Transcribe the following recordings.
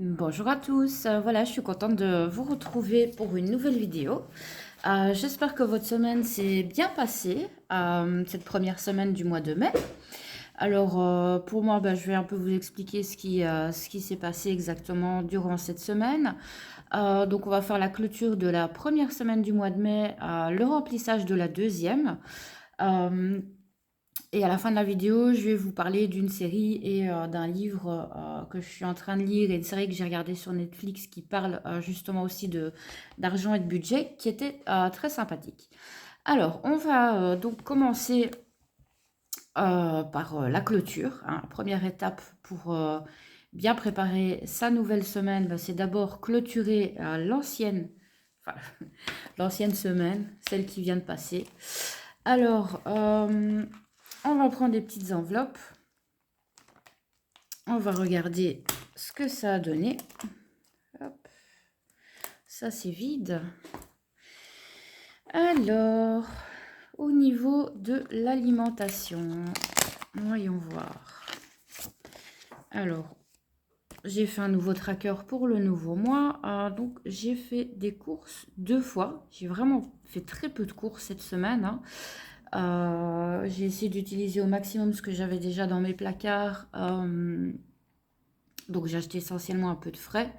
Bonjour à tous, voilà, je suis contente de vous retrouver pour une nouvelle vidéo. J'espère que votre semaine s'est bien passée, cette première semaine du mois de mai. Alors, pour moi, je vais un peu vous expliquer ce qui s'est passé exactement durant cette semaine. Donc, on va faire la clôture de la première semaine du mois de mai, le remplissage de la deuxième. Euh, et à la fin de la vidéo, je vais vous parler d'une série et d'un livre que je suis en train de lire et une série que j'ai regardée sur Netflix qui parle justement aussi d'argent et de budget, qui était très sympathique. Alors, on va donc commencer par la clôture, hein. Première étape pour bien préparer sa nouvelle semaine, c'est d'abord clôturer enfin, l'ancienne semaine, celle qui vient de passer. Alors, on va prendre des petites enveloppes. On va regarder ce que ça a donné. Hop. Ça, c'est vide. Alors, au niveau de l'alimentation, voyons voir. Alors, j'ai fait un nouveau tracker pour le nouveau mois. Donc, j'ai fait des courses 2 fois. J'ai vraiment fait très peu de courses cette semaine, hein. J'ai essayé d'utiliser au maximum ce que j'avais déjà dans mes placards. Donc j'ai acheté essentiellement un peu de frais,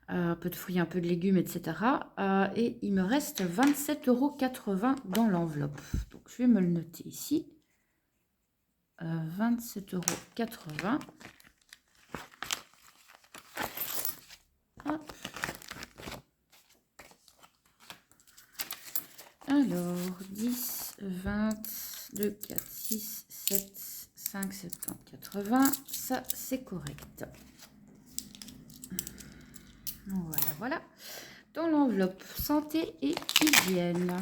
un peu de fruits, un peu de légumes, etc. Et il me reste 27,80 € dans l'enveloppe. Donc je vais me le noter ici. 27,80 €. Hop. Alors, 10, 20, 2, 4, 6, 7, 5, 70, 80. Ça, c'est correct. Voilà, voilà. Dans l'enveloppe santé et hygiène.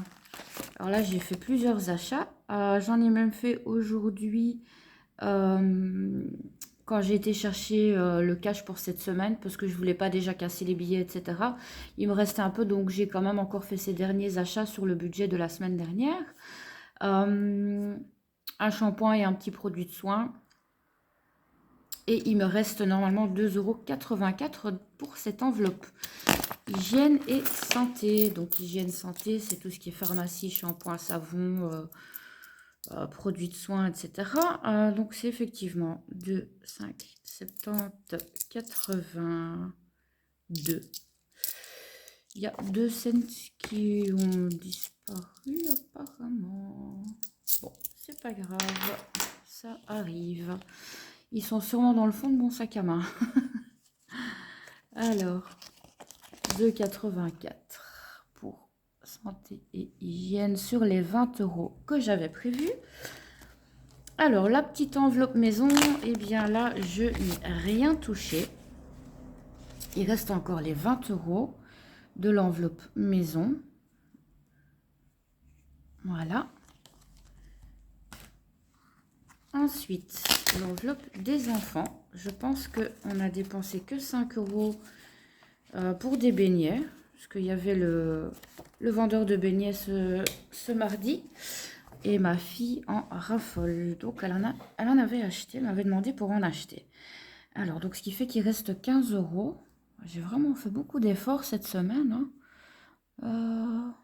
Alors là, j'ai fait plusieurs achats. J'en ai même fait aujourd'hui quand j'ai été chercher le cash pour cette semaine parce que je voulais pas déjà casser les billets, etc. Il me restait un peu, donc j'ai quand même encore fait ces derniers achats sur le budget de la semaine dernière. Un shampoing et un petit produit de soin. Et il me reste normalement 2,84 € pour cette enveloppe. Hygiène et santé. Donc hygiène, santé, c'est tout ce qui est pharmacie, shampoing, savon, produits de soins, etc. Donc c'est effectivement 2, 5, 70, 82. Il y a 2 cents qui ont disparu apparemment. Bon, c'est pas grave, ça arrive. Ils sont sûrement dans le fond de mon sac à main. Alors, 2,84 pour santé et hygiène sur les 20 € que j'avais prévus. Alors, la petite enveloppe maison, eh bien là, je n'ai rien touché. Il reste encore les 20 € de l'enveloppe maison. Voilà. Ensuite, l'enveloppe des enfants. Je pense qu'on a dépensé que 5 € pour des beignets. Parce qu'il y avait le vendeur de beignets ce mardi. Et ma fille en raffole. Donc, elle en avait acheté. Elle m'avait demandé pour en acheter. Alors, donc, ce qui fait qu'il reste 15 €. J'ai vraiment fait beaucoup d'efforts cette semaine, hein.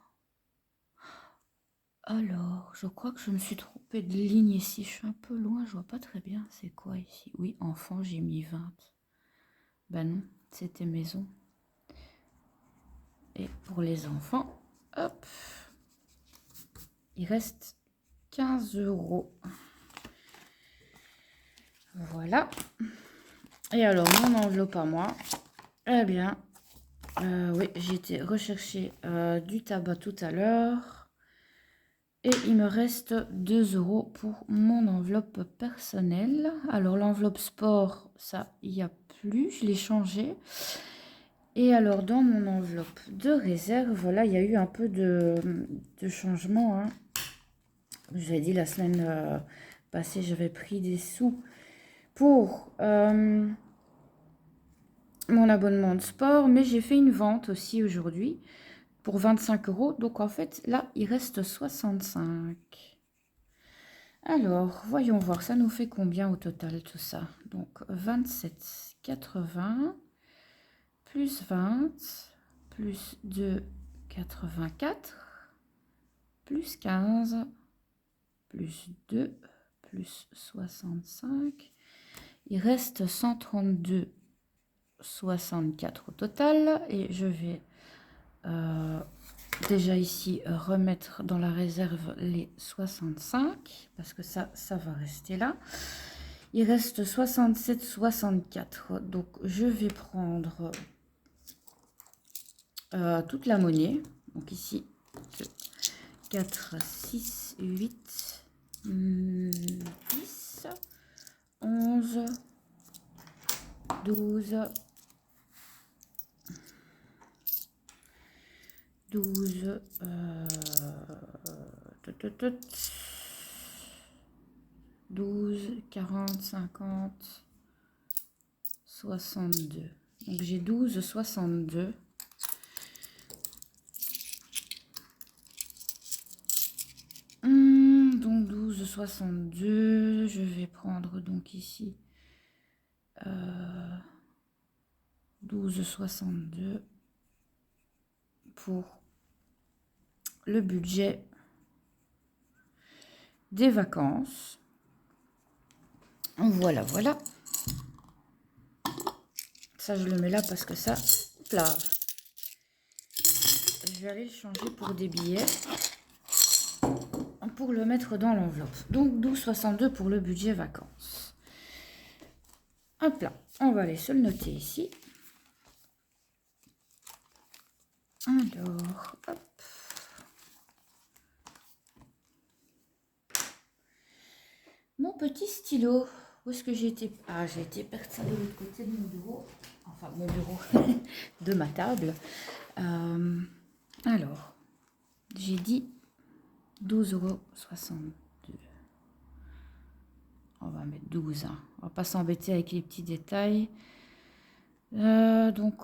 Alors, je crois que je me suis trompée de ligne ici. Je suis un peu loin, je vois pas très bien. C'est quoi ici? Oui, enfant, j'ai mis 20. Ben non, c'était maison. Et pour les enfants, hop, il reste 15 €. Voilà. Et alors, mon enveloppe à moi, eh bien, oui, j'ai été rechercher du tabac tout à l'heure. Et il me reste 2 € pour mon enveloppe personnelle. Alors, l'enveloppe sport, ça, il n'y a plus. Je l'ai changé. Et alors, dans mon enveloppe de réserve, là, il y a eu un peu de changement, hein. Je vous ai dit, la semaine passée, j'avais pris des sous pour mon abonnement de sport. Mais j'ai fait une vente aussi aujourd'hui pour 25 €. Donc, en fait, là, il reste 65. Alors, voyons voir, ça nous fait combien au total tout ça? Donc, 27,80. plus 20, plus 2, 84, plus 15, plus 2, plus 65. Il reste 132,64 au total. Et je vais déjà ici remettre dans la réserve les 65, parce que ça va rester là. Il reste 67,64. Donc, je vais prendre toute la monnaie. Donc, ici, 2, 4, 6, 8, 10, 11, 12, 12, 12, 40, 50, 62. Donc, j'ai 12, 62. Donc 12, 62. Je vais prendre donc ici 12, 62 pour le budget des vacances. Voilà, voilà. Ça, je le mets là parce que ça, là, je vais aller le changer pour des billets pour le mettre dans l'enveloppe. Donc 12,62 pour le budget vacances. Hop là, on va aller se le noter ici. Alors, hop. Mon petit stylo. Où est-ce que j'ai été? Ah, j'ai été perdre ça de l'autre côté de mon bureau. Enfin, mon bureau, de ma table. Alors, j'ai dit 12,62 €. On va mettre 12. Hein. On va pas s'embêter avec les petits détails. Donc,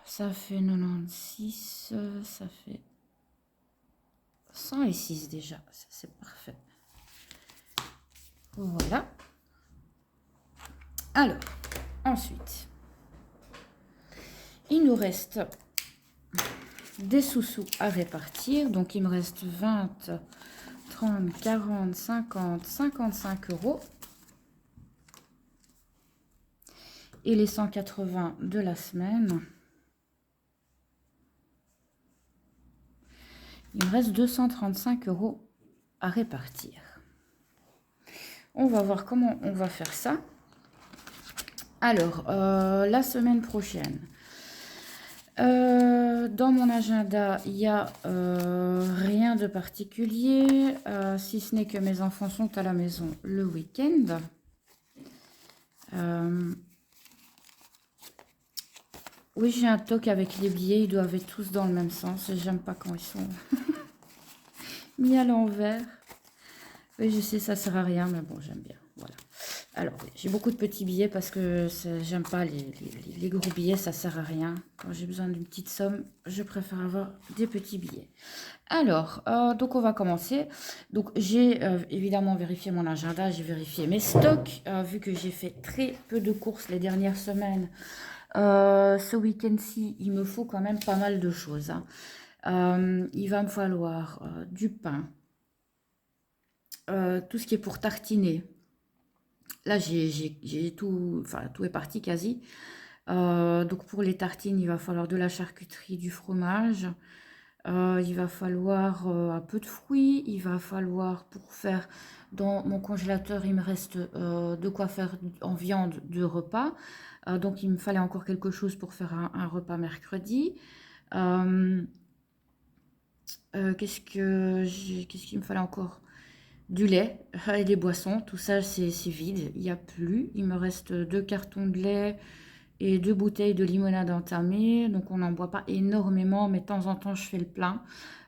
ça fait 96. Ça fait 106 déjà. C'est parfait. Voilà. Alors, ensuite, il nous reste des sous-sous à répartir. Donc, il me reste 20, 30, 40, 50, 55 €. Et les 180 de la semaine. Il me reste 235 € à répartir. On va voir comment on va faire ça. Alors, la semaine prochaine, dans mon agenda, il n'y a rien de particulier, si ce n'est que mes enfants sont à la maison le week-end. Oui, j'ai un toc avec les billets, ils doivent être tous dans le même sens. J'aime pas quand ils sont mis à l'envers. Oui, je sais, ça sert à rien, mais bon, j'aime bien. Voilà. Alors, j'ai beaucoup de petits billets parce que j'aime pas les gros billets, ça sert à rien. Quand j'ai besoin d'une petite somme, je préfère avoir des petits billets. Alors, donc on va commencer. Donc, j'ai évidemment vérifié mon agenda, j'ai vérifié mes stocks, vu que j'ai fait très peu de courses les dernières semaines. Ce week-end-ci, il me faut quand même pas mal de choses. Hein. Il va me falloir du pain, tout ce qui est pour tartiner. Là, j'ai tout, enfin tout est parti quasi. Donc pour les tartines, il va falloir de la charcuterie, du fromage. Il va falloir un peu de fruits. Il va falloir pour faire dans mon congélateur, il me reste de quoi faire en viande de repas. Donc il me fallait encore quelque chose pour faire un repas mercredi. Qu'est-ce qu'il me fallait encore? Du lait et des boissons, tout ça c'est vide, il n'y a plus. Il me reste 2 cartons de lait et 2 bouteilles de limonade entamées. Donc on n'en boit pas énormément, mais de temps en temps je fais le plein.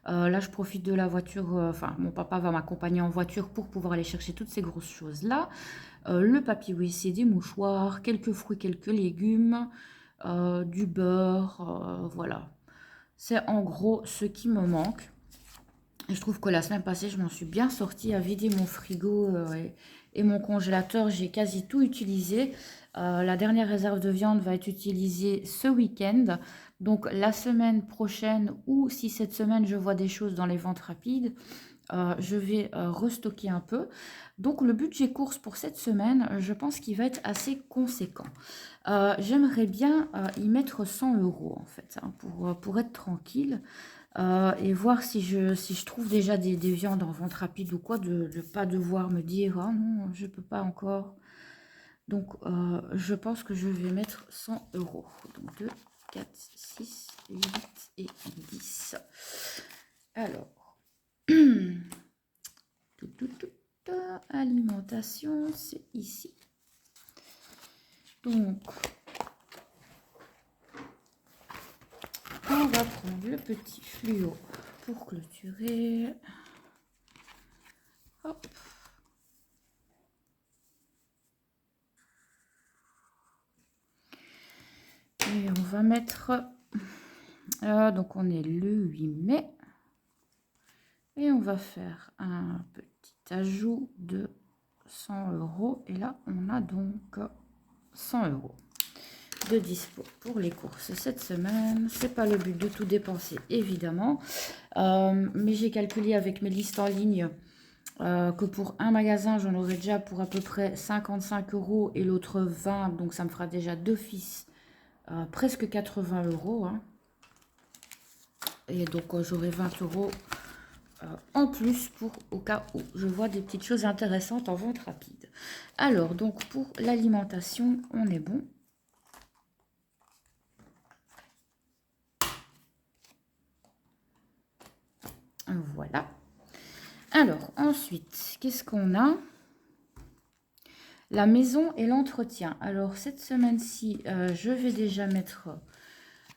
Là je profite de la voiture, enfin mon papa va m'accompagner en voiture pour pouvoir aller chercher toutes ces grosses choses-là. Le papier WC, des mouchoirs, quelques fruits, quelques légumes, du beurre, voilà. C'est en gros ce qui me manque. Et je trouve que la semaine passée, je m'en suis bien sortie à vider mon frigo Et mon congélateur, j'ai quasi tout utilisé. La dernière réserve de viande va être utilisée ce week-end. Donc la semaine prochaine, ou si cette semaine je vois des choses dans les ventes rapides, je vais restocker un peu. Donc le budget course pour cette semaine, je pense qu'il va être assez conséquent. J'aimerais bien y mettre 100 € en fait, hein, pour être tranquille. Et voir si je trouve déjà des viandes en vente rapide ou quoi, de ne pas devoir me dire ah non, je peux pas encore. Donc je pense que je vais mettre 100 €. Donc 2, 4, 6, 8 et 10. Alors, alimentation, c'est ici. Donc, on va prendre le petit fluo pour clôturer. Hop. Et on va mettre... donc on est le 8 mai. Et on va faire un petit ajout de 100 €. Et là, on a donc 100 € de dispo pour les courses cette semaine. C'est pas le but de tout dépenser, évidemment. Mais j'ai calculé avec mes listes en ligne que pour un magasin, j'en aurais déjà pour à peu près 55 € et l'autre 20. Donc, ça me fera déjà d'office presque 80 €. Hein. Et donc, j'aurai 20 € en plus pour au cas où je vois des petites choses intéressantes en vente rapide. Alors, donc, pour l'alimentation, on est bon. Voilà. Alors, ensuite, qu'est-ce qu'on a? La maison et l'entretien. Alors, cette semaine-ci, je vais déjà mettre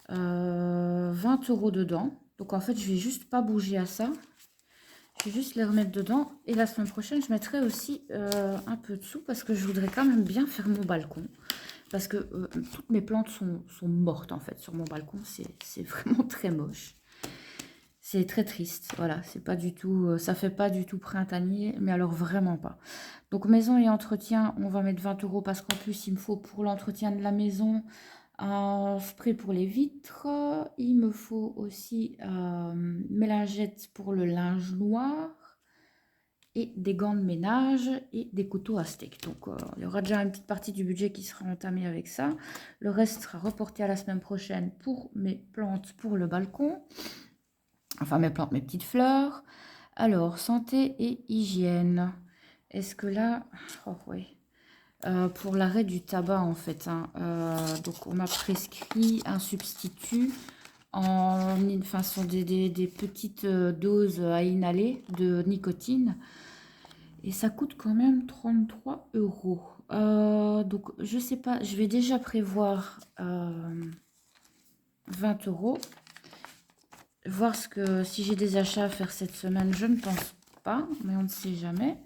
20 € dedans. Donc, en fait, je vais juste pas bouger à ça. Je vais juste les remettre dedans. Et la semaine prochaine, je mettrai aussi un peu de sous parce que je voudrais quand même bien faire mon balcon. Parce que toutes mes plantes sont mortes, en fait, sur mon balcon. C'est vraiment très moche. C'est très triste, voilà, c'est pas du tout, ça fait pas du tout printanier, mais alors vraiment pas. Donc maison et entretien, on va mettre 20 € parce qu'en plus il me faut pour l'entretien de la maison un spray pour les vitres. Il me faut aussi mélangette pour le linge noir et des gants de ménage et des couteaux à steak. Donc il y aura déjà une petite partie du budget qui sera entamée avec ça. Le reste sera reporté à la semaine prochaine pour mes plantes pour le balcon. Enfin, mes plantes, mes petites fleurs. Alors, santé et hygiène. Est-ce que là... Oh, oui. Pour l'arrêt du tabac, en fait. Hein, donc, on m'a prescrit un substitut enfin, ce sont des petites doses à inhaler de nicotine. Et ça coûte quand même 33 €. Donc, je sais pas. Je vais déjà prévoir 20 €. Voir si j'ai des achats à faire cette semaine, je ne pense pas, mais on ne sait jamais.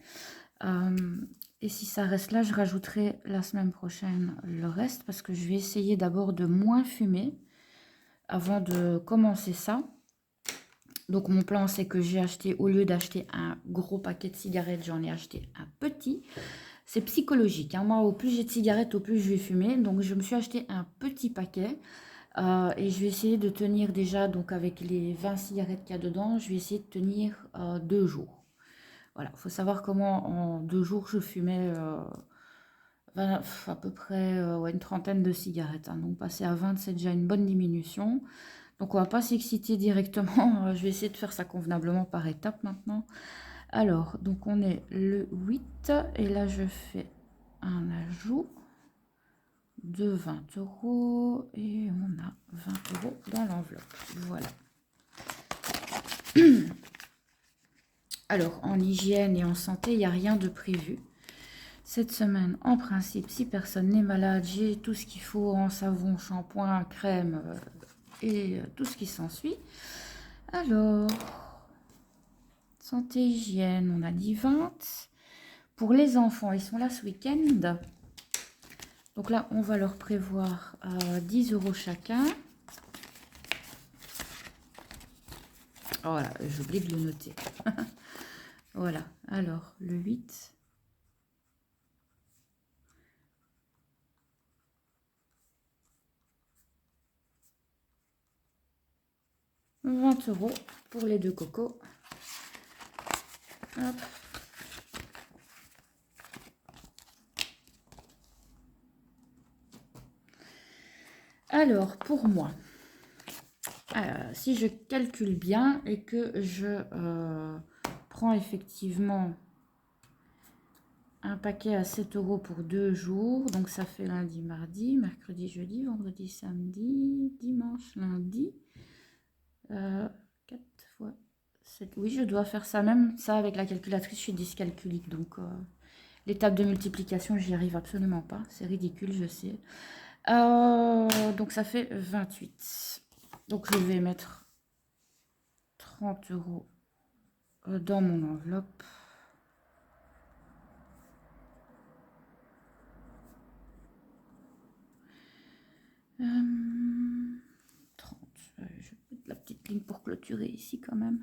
Et si ça reste là, je rajouterai la semaine prochaine le reste parce que je vais essayer d'abord de moins fumer avant de commencer ça. Donc mon plan, c'est que j'ai acheté, au lieu d'acheter un gros paquet de cigarettes, j'en ai acheté un petit. C'est psychologique, hein. Moi, au plus j'ai de cigarettes, au plus je vais fumer. Donc je me suis acheté un petit paquet. Et je vais essayer de tenir déjà, donc avec les 20 cigarettes qu'il y a dedans, je vais essayer de tenir 2 jours. Voilà, il faut savoir comment en 2 jours je fumais à peu près ouais, une trentaine de cigarettes. Hein. Donc passer à 20, c'est déjà une bonne diminution. Donc on va pas s'exciter directement, je vais essayer de faire ça convenablement par étapes maintenant. Alors, donc on est le 8 et là je fais un ajout de 20 € et on a 20 € dans l'enveloppe. Voilà. Alors, en hygiène et en santé, il n'y a rien de prévu. Cette semaine, en principe, si personne n'est malade, j'ai tout ce qu'il faut en savon, shampoing, crème et tout ce qui s'ensuit. Alors, santé, hygiène, on a dit 20. Pour les enfants, ils sont là ce week-end. Donc là, on va leur prévoir 10 € chacun. Voilà, j'oublie de le noter. Voilà, alors le 8, 20 € pour les 2 cocos. Hop. Alors, pour moi, si je calcule bien et que je prends effectivement un paquet à 7 € pour 2 jours, donc ça fait lundi, mardi, mercredi, jeudi, vendredi, samedi, dimanche, lundi. 4 fois 7. Oui, je dois faire ça, même ça avec la calculatrice, je suis dyscalculique, donc l'étape de multiplication, j'y arrive absolument pas, c'est ridicule, je sais. Donc ça fait 28. Donc je vais mettre 30 € dans mon enveloppe. Euh, 30. Je vais mettre la petite ligne pour clôturer ici quand même.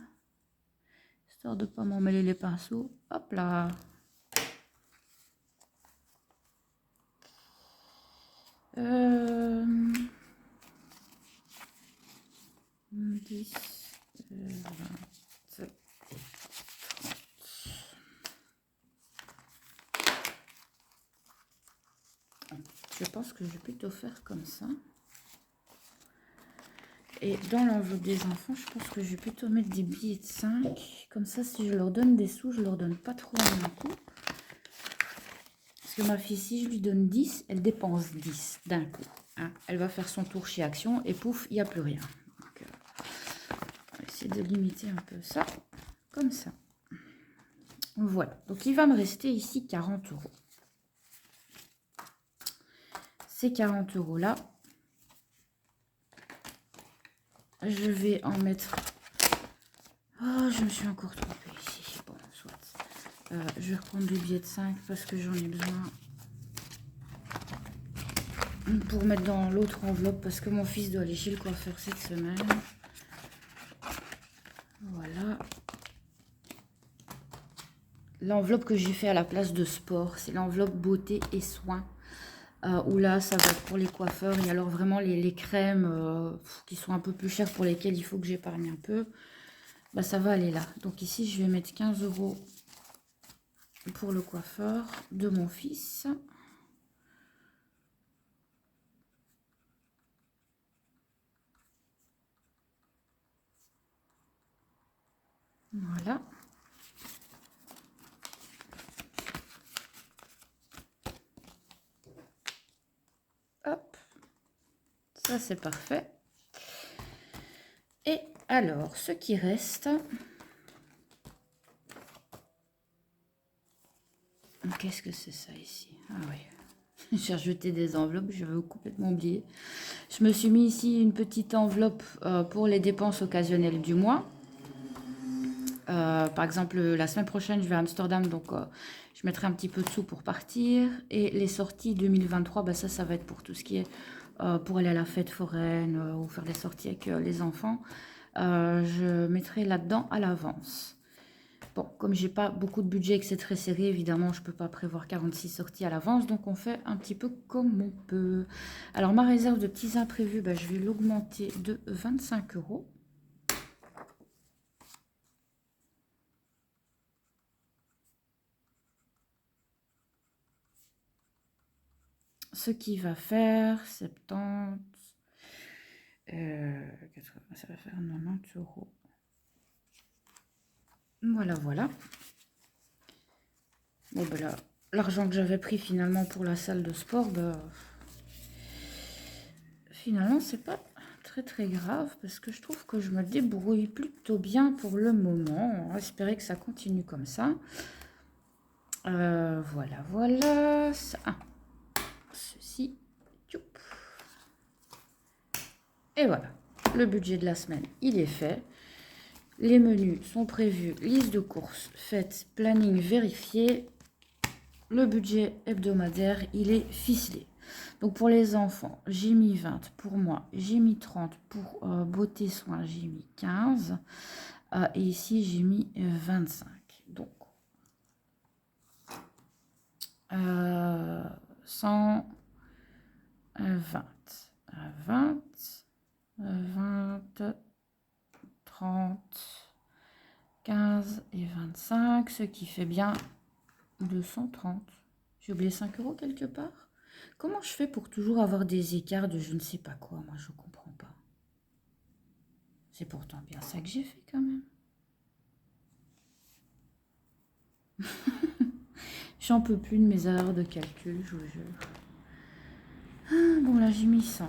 Histoire de ne pas m'emmêler les pinceaux. Hop là. Euh, 10, 20 et 30. Je pense que je vais plutôt faire comme ça. Et dans l'enveloppe des enfants, je pense que je vais plutôt mettre des billets de 5. Comme ça, si je leur donne des sous, je leur donne pas trop en un coup. Parce que ma fille, si je lui donne 10, elle dépense 10 d'un coup. Hein. Elle va faire son tour chez Action et pouf, il n'y a plus rien. Donc, on va essayer de limiter un peu ça. Comme ça. Voilà. Donc, il va me rester ici 40 €. Ces 40 € là, je vais en mettre... Oh, je me suis encore trompée ici. Bon, soit. Je vais reprendre des billets de 5 parce que j'en ai besoin pour mettre dans l'autre enveloppe parce que mon fils doit aller chez le coiffeur cette semaine. Voilà. L'enveloppe que j'ai fait à la place de sport, c'est l'enveloppe beauté et soins. Où là, ça va être pour les coiffeurs. Et alors vraiment les crèmes qui sont un peu plus chères pour lesquelles il faut que j'épargne un peu. Bah, ça va aller là. Donc ici, je vais mettre 15 € pour le coiffeur de mon fils. Voilà. Hop. Ça, c'est parfait. Et alors, ce qui reste... Qu'est-ce que c'est ça ici? Ah oui. J'ai rejeté des enveloppes, je vais complètement oublier. Je me suis mis ici une petite enveloppe pour les dépenses occasionnelles du mois. Par exemple, la semaine prochaine, je vais à Amsterdam, donc je mettrai un petit peu de sous pour partir. Et les sorties 2023, bah ça va être pour tout ce qui est pour aller à la fête foraine ou faire des sorties avec les enfants. Je mettrai là-dedans à l'avance. Bon, comme j'ai pas beaucoup de budget et que c'est très serré, évidemment, je peux pas prévoir 46 sorties à l'avance. Donc, on fait un petit peu comme on peut. Alors, ma réserve de petits imprévus, bah, je vais l'augmenter de 25 €. Ce qui va faire 70, 80, ça va faire 90 €. Voilà, voilà. Bon, ben là, l'argent que j'avais pris finalement pour la salle de sport, ben, finalement, c'est pas très très grave parce que je trouve que je me débrouille plutôt bien pour le moment. On va espérer que ça continue comme ça. Voilà, voilà. Ça. Ceci. Et voilà. Le budget de la semaine, il est fait. Les menus sont prévus. Liste de courses faite. Planning vérifié. Le budget hebdomadaire, il est ficelé. Donc pour les enfants, j'ai mis 20 pour moi, j'ai mis 30 pour beauté soins, j'ai mis 15. Et ici, j'ai mis 25. Donc 120, 20, 20, 30, 15 et 25, ce qui fait bien 230. J'ai oublié 5 € quelque part. Comment je fais pour toujours avoir des écarts de je ne sais pas quoi? Moi, je comprends pas. C'est pourtant bien ça que j'ai fait quand même. J'en peux plus de mes erreurs de calcul, je vous jure. Ah, bon, là, j'ai mis 100.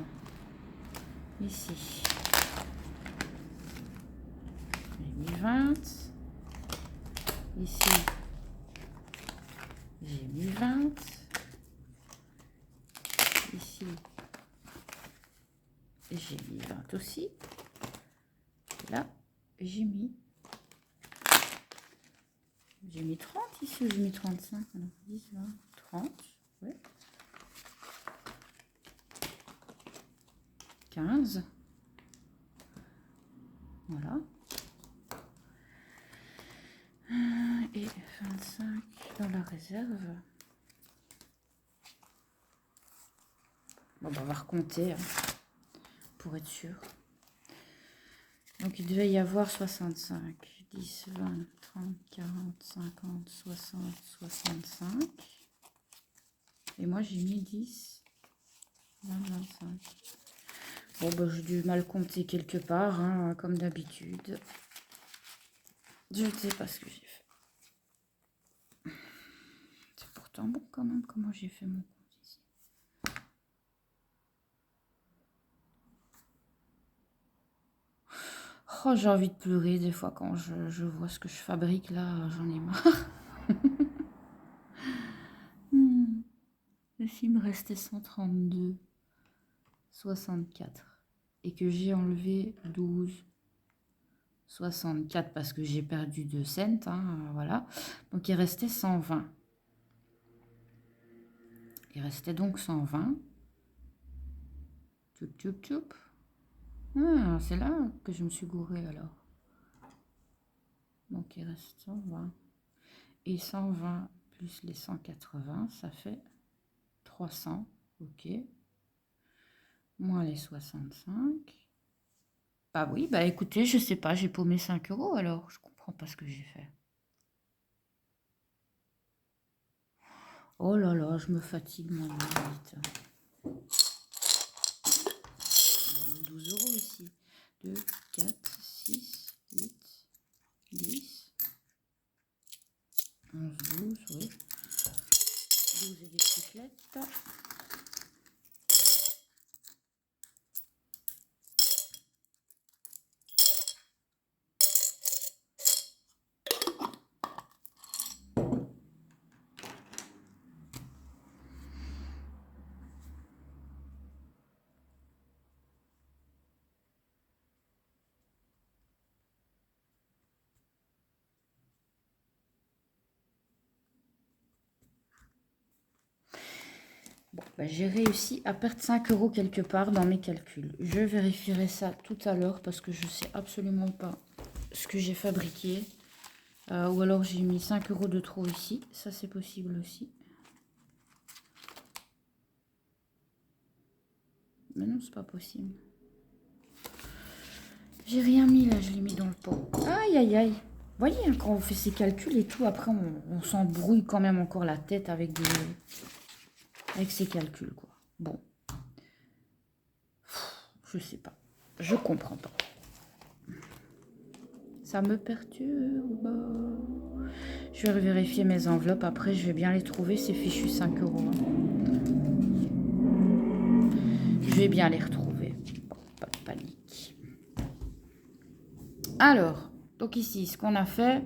Ici. J'ai mis 20. Ici. J'ai mis 20. Ici. J'ai mis 20 aussi. Là, j'ai mis 30 ici, ou j'ai mis 35. Alors, 10, 20, 30. Ouais. 15. Voilà. Et 25 dans la réserve. Bon, bah, on va recompter hein, pour être sûr. Donc, il devait y avoir 65, 10, 20, 30, 40, 50, 60, 65. Et moi, j'ai mis 10, 20, 25. Bon, bah, j'ai dû mal compter quelque part, hein, comme d'habitude. Je ne sais pas ce que j'ai fait. C'est pourtant bon quand même, comment j'ai fait mon compte ici. Oh, j'ai envie de pleurer des fois quand je vois ce que je fabrique là, j'en ai marre. Et s'il me restait 132, 64 et que j'ai enlevé 12, 64 parce que j'ai perdu 2 cents, hein, voilà. Donc il restait 120. Il restait donc 120. Tchoup, tchoup, tchoup. Ah, c'est là que je me suis gourée alors. Donc il reste 120. Et 120 plus les 180, ça fait 300. Ok. Moins les 65. Bah oui, bah écoutez, je sais pas, j'ai paumé 5 € alors. Je comprends pas ce que j'ai fait. Oh là là, je me fatigue moi vite. 12 € ici. 2, 4, 6, 8, 10, 11, 12, oui. 12 et des cyclettes. Bon, bah, j'ai réussi à perdre 5 € quelque part dans mes calculs. Je vérifierai ça tout à l'heure parce que je ne sais absolument pas ce que j'ai fabriqué. Ou alors j'ai mis 5 € de trop ici. Ça, c'est possible aussi. Mais non, c'est pas possible. J'ai rien mis là, je l'ai mis dans le pot. Aïe, aïe, aïe. Vous voyez, hein, quand on fait ses calculs et tout, après, on s'embrouille quand même encore la tête avec ces calculs, quoi. Bon. Je sais pas. Je comprends pas. Ça me perturbe. Je vais vérifier mes enveloppes. Après, je vais bien les trouver, ces fichus 5 €. Je vais bien les retrouver. Bon, pas de panique. Alors, donc ici, ce qu'on a fait...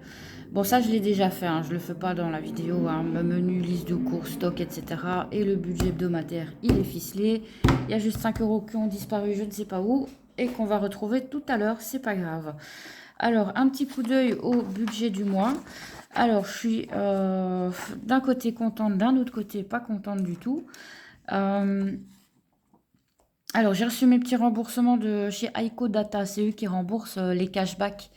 Bon, ça, je l'ai déjà fait. Hein, je ne le fais pas dans la vidéo. Hein, menu, liste de courses, stock, etc. Et le budget hebdomadaire, il est ficelé. Il y a juste 5 € qui ont disparu, je ne sais pas où. Et qu'on va retrouver tout à l'heure. C'est pas grave. Alors, un petit coup d'œil au budget du mois. Alors, je suis d'un côté contente, d'un autre côté pas contente du tout. Alors, j'ai reçu mes petits remboursements de chez Aiko Data. C'est eux qui remboursent les cashbacks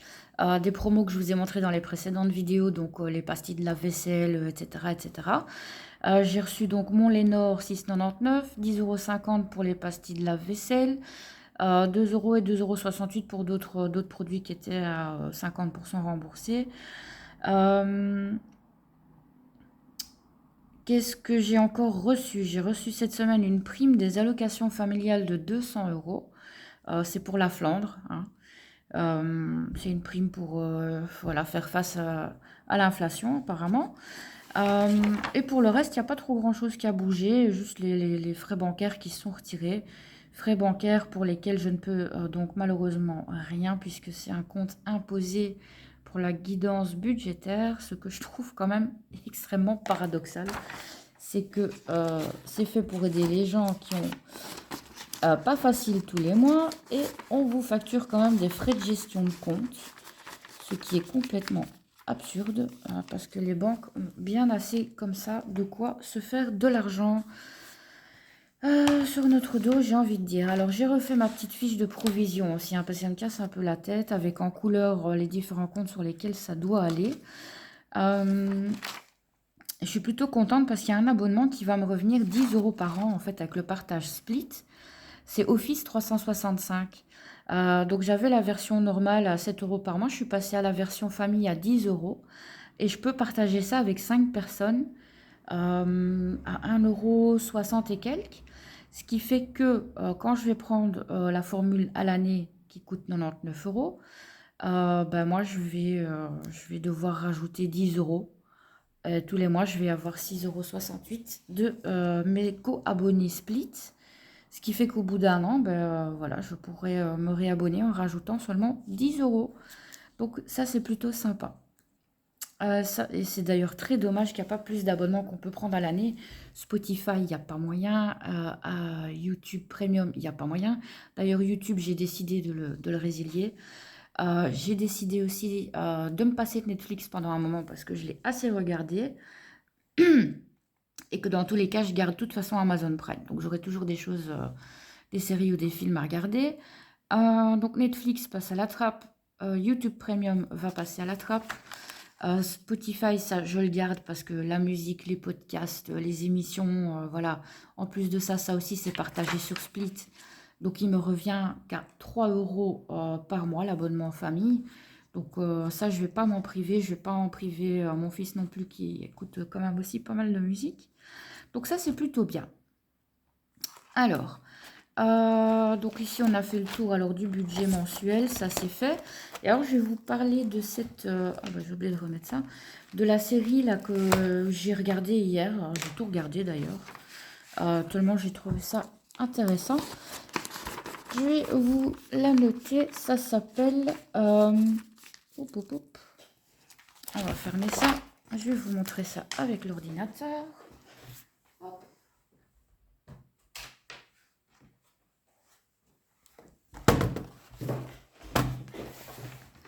des promos que je vous ai montrés dans les précédentes vidéos. Donc, les pastilles de lave-vaisselle, etc. etc. J'ai reçu donc mon Lénore 6,99, 10,50 € pour les pastilles de lave-vaisselle. 2 € et 2,68 € pour d'autres produits qui étaient à 50% remboursés. Qu'est-ce que j'ai encore reçu? J'ai reçu cette semaine une prime des allocations familiales de 200 €. C'est pour la Flandre, hein. C'est une prime pour voilà, faire face à l'inflation apparemment. Et pour le reste, il n'y a pas trop grand-chose qui a bougé, juste les frais bancaires qui sont retirés. Frais bancaires pour lesquels je ne peux donc malheureusement rien puisque c'est un compte imposé pour la guidance budgétaire, ce que je trouve quand même extrêmement paradoxal. C'est que c'est fait pour aider les gens qui ont pas facile tous les mois et on vous facture quand même des frais de gestion de compte, ce qui est complètement absurde parce que les banques ont bien assez comme ça de quoi se faire de l'argent sur notre dos, j'ai envie de dire. Alors j'ai refait ma petite fiche de provision aussi, parce que ça me casse un peu la tête avec en couleur les différents comptes sur lesquels ça doit aller. Je suis plutôt contente parce qu'il y a un abonnement qui va me revenir 10 € par an en fait avec le partage split. C'est Office 365. Donc j'avais la version normale à 7 € par mois. Je suis passée à la version famille à 10 €. Et je peux partager ça avec 5 personnes à 1,60 € et quelques. Ce qui fait que quand je vais prendre la formule à l'année qui coûte 99 €, ben moi je vais devoir rajouter 10 €. Tous les mois, je vais avoir 6,68 € de mes co-abonnés split. Ce qui fait qu'au bout d'un an, ben, voilà, je pourrais me réabonner en rajoutant seulement 10 €. Donc ça, c'est plutôt sympa. Et c'est d'ailleurs très dommage qu'il n'y a pas plus d'abonnements qu'on peut prendre à l'année. Spotify, il n'y a pas moyen. À YouTube Premium, il n'y a pas moyen. D'ailleurs, YouTube, j'ai décidé de le résilier. J'ai décidé aussi de me passer de Netflix pendant un moment parce que je l'ai assez regardé. Et que dans tous les cas, je garde de toute façon Amazon Prime. Donc j'aurai toujours des choses, des séries ou des films à regarder. Donc Netflix passe à la trappe. YouTube Premium va passer à la trappe. Spotify, ça, je le garde parce que la musique, les podcasts, les émissions, voilà. En plus de ça, ça aussi, c'est partagé sur Split. Donc, il me revient qu'à 3 € par mois, l'abonnement famille. Donc, ça, je ne vais pas m'en priver. Je ne vais pas en priver mon fils non plus, qui écoute quand même aussi pas mal de musique. Donc, ça, c'est plutôt bien. Alors, donc ici, on a fait le tour alors du budget mensuel, ça c'est fait. Et alors, je vais vous parler de cette... ah bah, j'ai oublié de remettre ça. De la série là que j'ai regardée hier. J'ai tout regardé d'ailleurs. Tellement j'ai trouvé ça intéressant. Je vais vous la noter. Ça s'appelle... On va fermer ça. Je vais vous montrer ça avec l'ordinateur.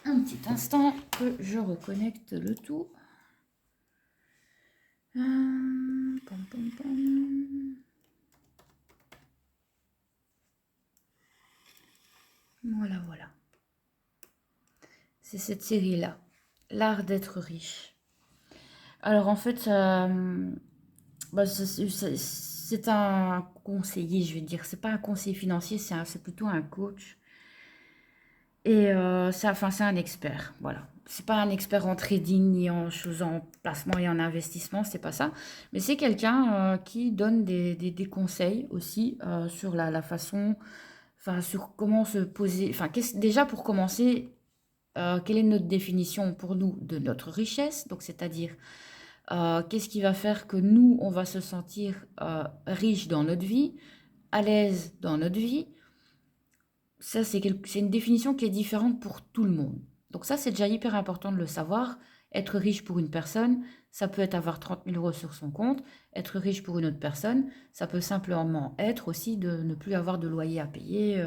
Un petit instant que je reconnecte le tout. Pom, pom, pom. Voilà, voilà. C'est cette série-là, L'art d'être riche. Alors en fait, bah, c'est un conseiller, je vais dire. C'est pas un conseiller financier, c'est plutôt un coach. Et c'est un expert, voilà. C'est pas un expert en trading ni en choses en placement et en investissement, c'est pas ça. Mais c'est quelqu'un qui donne des conseils aussi sur la façon, enfin sur comment se poser. Enfin, déjà pour commencer, quelle est notre définition pour nous de notre richesse? Donc, c'est-à-dire qu'est-ce qui va faire que nous, on va se sentir riche dans notre vie, à l'aise dans notre vie. Ça, c'est une définition qui est différente pour tout le monde. Donc ça, c'est déjà hyper important de le savoir. Être riche pour une personne, ça peut être avoir 30 000 € sur son compte. Être riche pour une autre personne, ça peut simplement être aussi de ne plus avoir de loyer à payer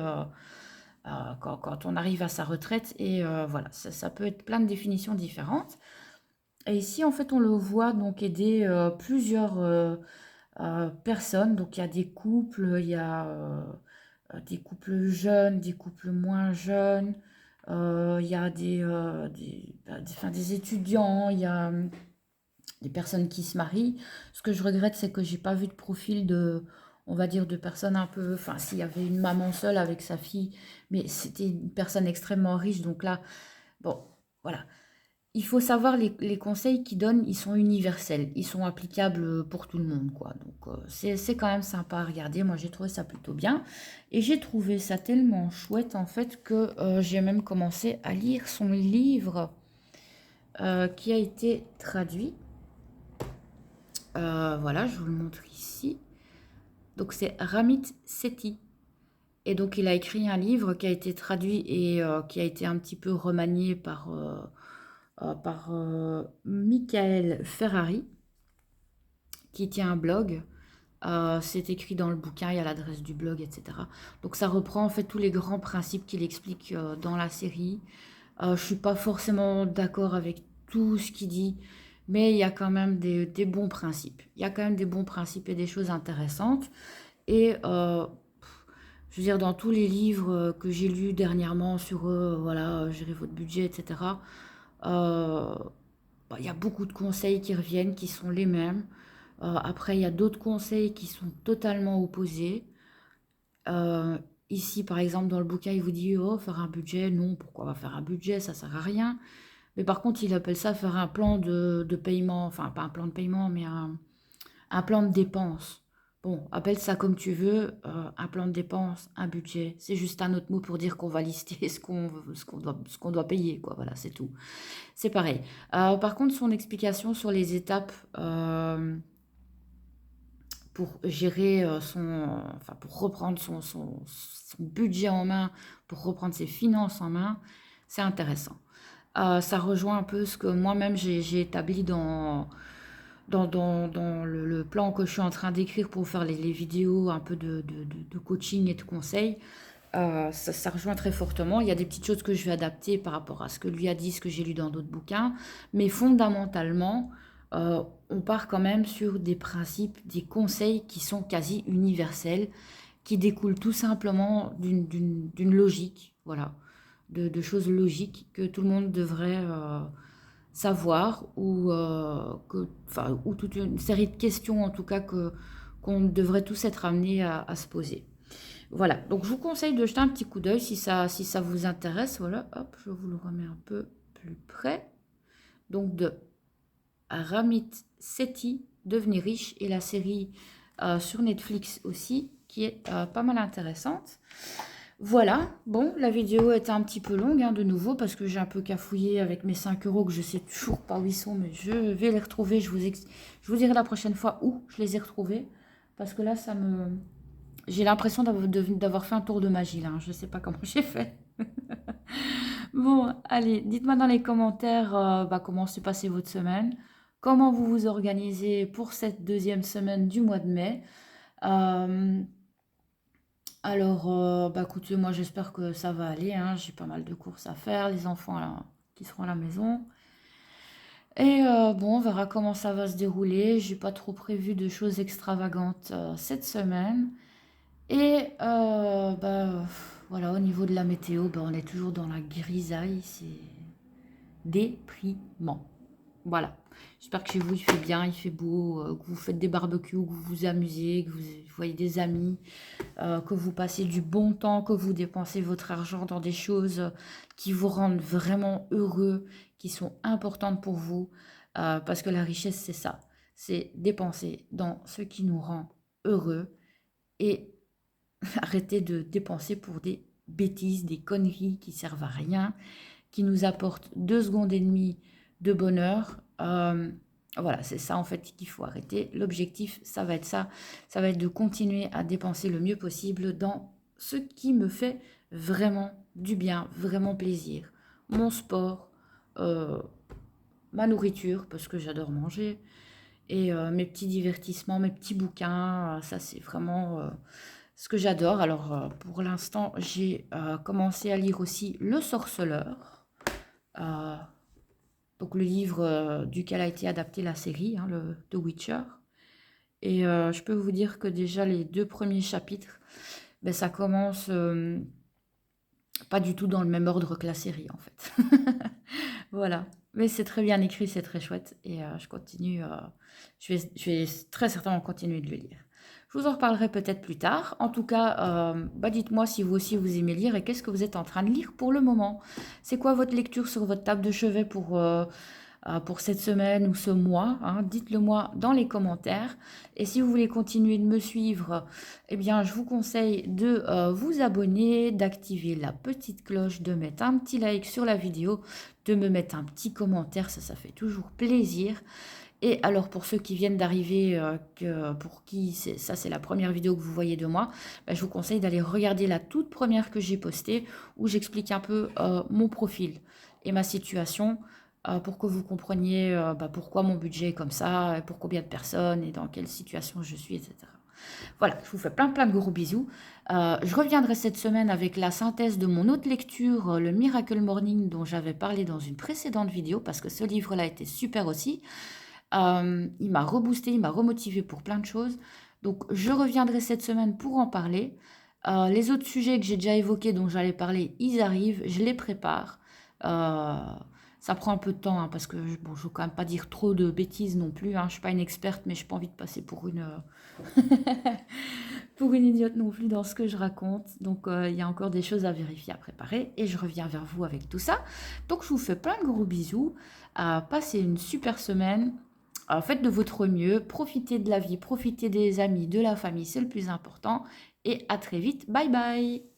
quand on arrive à sa retraite. Et voilà, ça peut être plein de définitions différentes. Et ici, en fait, on le voit donc aider plusieurs personnes. Donc, il y a des couples, il y a des couples jeunes, des couples moins jeunes, il y a des étudiants, il y a des personnes qui se marient. Ce que je regrette, c'est que j'ai pas vu de profil on va dire, de personnes un peu... Enfin, s'il y avait une maman seule avec sa fille, mais c'était une personne extrêmement riche. Donc là, bon, voilà. Il faut savoir, les conseils qu'ils donnent, ils sont universels. Ils sont applicables pour tout le monde, quoi. Donc, c'est quand même sympa à regarder. Moi, j'ai trouvé ça plutôt bien. Et j'ai trouvé ça tellement chouette, en fait, que j'ai même commencé à lire son livre qui a été traduit. Voilà, je vous le montre ici. Donc, c'est Ramit Sethi. Et donc, il a écrit un livre qui a été traduit et qui a été un petit peu remanié par Michael Ferrari, qui tient un blog. C'est écrit dans le bouquin, il y a l'adresse du blog, etc. Donc, ça reprend en fait tous les grands principes qu'il explique dans la série. Je ne suis pas forcément d'accord avec tout ce qu'il dit, mais il y a quand même des bons principes. Il y a quand même des bons principes et des choses intéressantes. Et je veux dire, dans tous les livres que j'ai lus dernièrement sur voilà, gérer votre budget, etc., euh, bah, il y a beaucoup de conseils qui reviennent, qui sont les mêmes. Après, il y a d'autres conseils qui sont totalement opposés. Euh, Ici, par exemple, dans le bouquin, il vous dit, oh, faire un budget, non, pourquoi on va faire un budget, ça sert à rien. Mais par contre, il appelle ça faire un plan de paiement, enfin, pas un plan de paiement, mais un plan de dépenses. Bon, appelle ça comme tu veux, un plan de dépenses, un budget. C'est juste un autre mot pour dire qu'on va lister ce qu'on doit payer, quoi. Voilà, c'est tout. C'est pareil. Par contre, son explication sur les étapes pour gérer enfin, pour reprendre son budget en main, pour reprendre ses finances en main, c'est intéressant. Ça rejoint un peu ce que moi-même j'ai établi dans le plan que je suis en train d'écrire pour faire les vidéos un peu de coaching et de conseils. Ça rejoint très fortement. Il y a des petites choses que je vais adapter par rapport à ce que lui a dit, ce que j'ai lu dans d'autres bouquins. Mais fondamentalement, on part quand même sur des principes, des conseils qui sont quasi universels, qui découlent tout simplement d'une logique, voilà, de choses logiques que tout le monde devrait savoir ou toute une série de questions en tout cas qu'on devrait tous être amenés à se poser. Voilà, donc je vous conseille de jeter un petit coup d'œil si ça vous intéresse. Voilà, hop, je vous le remets un peu plus près. Donc de Ramit Sethi, Devenir riche, et la série sur Netflix aussi, qui est pas mal intéressante. Voilà, bon, la vidéo était un petit peu longue de nouveau parce que j'ai un peu cafouillé avec mes 5 euros que je sais toujours pas où ils sont, mais je vais les retrouver. Je vous dirai la prochaine fois où je les ai retrouvés parce que là, j'ai l'impression d'avoir fait un tour de magie là. Je ne sais pas comment j'ai fait. Bon, allez, dites-moi dans les commentaires comment s'est passée votre semaine, comment vous vous organisez pour cette deuxième semaine du mois de mai. Euh, écoutez, moi j'espère que ça va aller, hein. J'ai pas mal de courses à faire, les enfants là, qui seront à la maison. Et bon, on verra comment ça va se dérouler. J'ai pas trop prévu de choses extravagantes cette semaine. Et voilà, au niveau de la météo, on est toujours dans la grisaille, c'est déprimant. Voilà. J'espère que chez vous il fait bien, il fait beau, que vous faites des barbecues, que vous vous amusez, que vous voyez des amis, que vous passez du bon temps, que vous dépensez votre argent dans des choses qui vous rendent vraiment heureux, qui sont importantes pour vous. Parce que la richesse, c'est ça. C'est dépenser dans ce qui nous rend heureux et arrêter de dépenser pour des bêtises, des conneries qui servent à rien, qui nous apportent 2 secondes et demie de bonheur. Voilà, c'est ça en fait qu'il faut arrêter. L'objectif, ça va être ça. Ça va être de continuer à dépenser le mieux possible dans ce qui me fait vraiment du bien, vraiment plaisir. Mon sport, ma nourriture, parce que j'adore manger, et mes petits divertissements, mes petits bouquins, ça c'est vraiment ce que j'adore. Alors pour l'instant, j'ai commencé à lire aussi Le Sorceleur, euh, donc le livre duquel a été adaptée la série, hein, le The Witcher. Et je peux vous dire que déjà les 2 premiers chapitres, ça commence pas du tout dans le même ordre que la série en fait. Voilà. Mais c'est très bien écrit, c'est très chouette. Et je vais très certainement continuer de le lire. Je vous en reparlerai peut-être plus tard. En tout cas, dites-moi si vous aussi vous aimez lire et qu'est-ce que vous êtes en train de lire pour le moment. C'est quoi votre lecture sur votre table de chevet pour cette semaine ou ce mois, hein? Dites-le moi dans les commentaires. Et si vous voulez continuer de me suivre, eh bien, je vous conseille de vous abonner, d'activer la petite cloche, de mettre un petit like sur la vidéo, de me mettre un petit commentaire, ça fait toujours plaisir. Et alors pour ceux qui viennent d'arriver, pour qui ça c'est la première vidéo que vous voyez de moi, je vous conseille d'aller regarder la toute première que j'ai postée où j'explique un peu mon profil et ma situation pour que vous compreniez pourquoi mon budget est comme ça, et pour combien de personnes et dans quelle situation je suis, etc. Voilà, je vous fais plein plein de gros bisous. Je reviendrai cette semaine avec la synthèse de mon autre lecture, le Miracle Morning, dont j'avais parlé dans une précédente vidéo, parce que ce livre-là était super aussi. Il m'a reboosté, il m'a remotivé pour plein de choses. Donc je reviendrai cette semaine pour en parler. Les autres sujets que j'ai déjà évoqués, dont j'allais parler, ils arrivent, je les prépare. Euh, Ça prend un peu de temps, hein, parce que bon, je ne veux quand même pas dire trop de bêtises non plus, hein. Je ne suis pas une experte, mais je n'ai pas envie de passer pour une, pour une idiote non plus dans ce que je raconte. Donc il y a encore des choses à vérifier, à préparer, et je reviens vers vous avec tout ça. Donc je vous fais plein de gros bisous. Passez une super semaine. Faites de votre mieux, profitez de la vie, profitez des amis, de la famille, c'est le plus important. Et à très vite. Bye bye!